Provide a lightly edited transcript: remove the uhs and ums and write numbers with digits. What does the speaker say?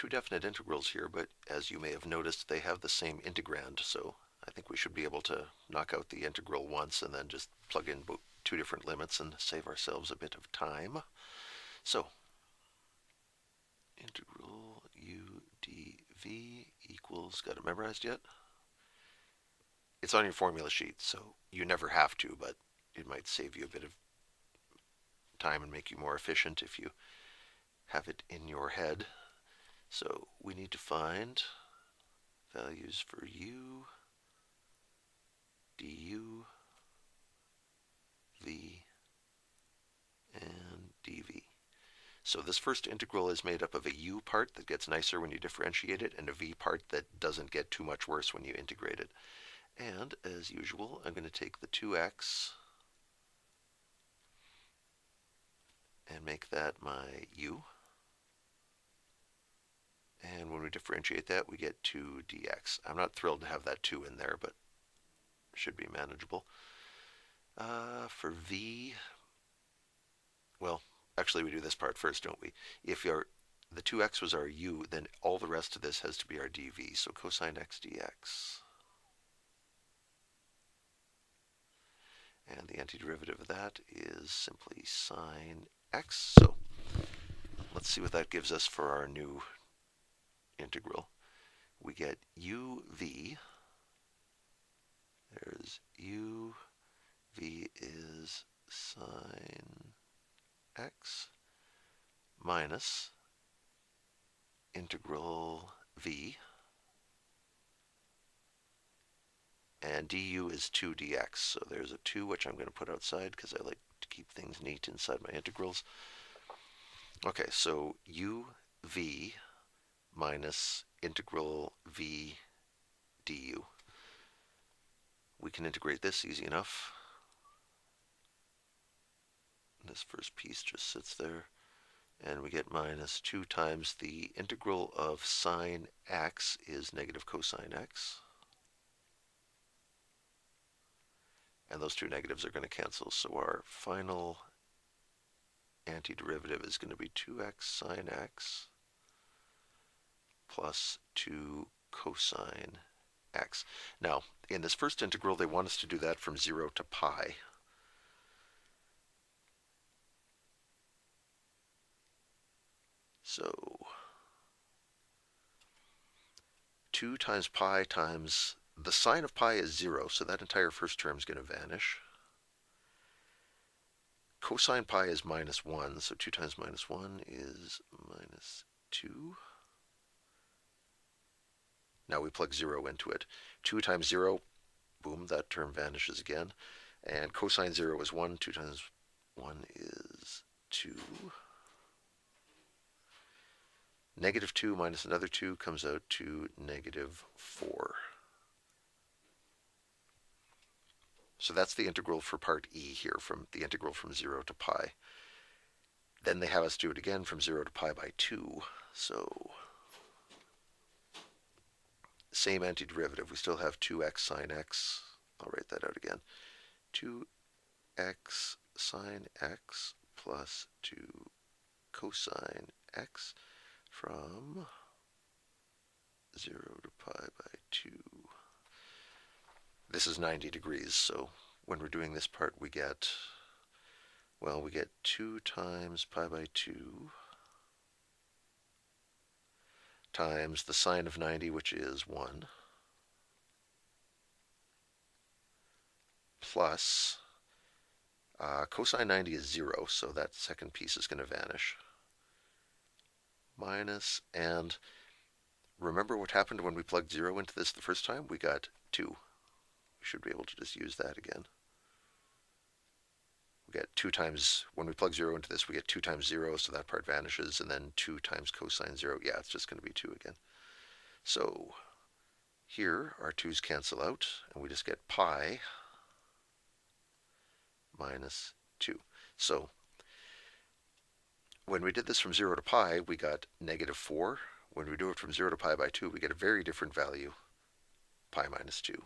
two definite integrals here, but as you may have noticed, they have the same integrand, so I think we should be able to knock out the integral once and then just plug in two different limits and save ourselves a bit of time. So, integral u dv equals, got it memorized yet? It's on your formula sheet, so you never have to, but it might save you a bit of time and make you more efficient if you have it in your head. So we need to find values for u, du, v, and dv. So this first integral is made up of a u part that gets nicer when you differentiate it and a v part that doesn't get too much worse when you integrate it. And as usual, I'm going to take the 2x and make that my u. And when we differentiate that, we get 2 dx. I'm not thrilled to have that 2 in there, but it should be manageable. For v, well, actually we do this part first, don't we? If the 2x was our u, then all the rest of this has to be our dv. So cosine x dx. And the antiderivative of that is simply sine x. So let's see what that gives us for our new integral. We get uv. There's u. V is sine x minus integral v. And du is 2 dx. So there's a 2, which I'm going to put outside because I like to keep things neat inside my integrals. Okay, so uv minus integral v du. We can integrate this easy enough. This first piece just sits there. And we get minus 2 times the integral of sine x is negative cosine x. And those two negatives are going to cancel. So our final antiderivative is going to be 2x sine x plus 2 cosine x. Now, in this first integral, they want us to do that from 0 to pi. So 2 times pi times the sine of pi is 0, so that entire first term is going to vanish. Cosine pi is minus 1, so 2 times minus 1 is minus 2. Now we plug 0 into it. 2 times 0, boom, that term vanishes again. And cosine 0 is 1. 2 times 1 is 2. Negative 2 minus another 2 comes out to negative 4. So that's the integral for part E here, from the integral from 0 to pi. Then they have us do it again from 0 to pi by 2. So same antiderivative. We still have 2x sine x. I'll write that out again. 2x sine x plus 2 cosine x from 0 to pi by 2. This is 90 degrees, so when we're doing this part, we get, well, we get 2 times pi by 2 times the sine of 90, which is 1, plus cosine 90 is 0, so that second piece is going to vanish, minus, and remember what happened when we plugged 0 into this the first time? We got 2. We should be able to just use that again. We get 2 times, when we plug 0 into this, we get 2 times 0, so that part vanishes, and then 2 times cosine 0, yeah, it's just going to be 2 again. So here, our 2's cancel out, and we just get pi minus 2. So when we did this from 0 to pi, we got negative 4. When we do it from 0 to pi by 2, we get a very different value, pi minus 2.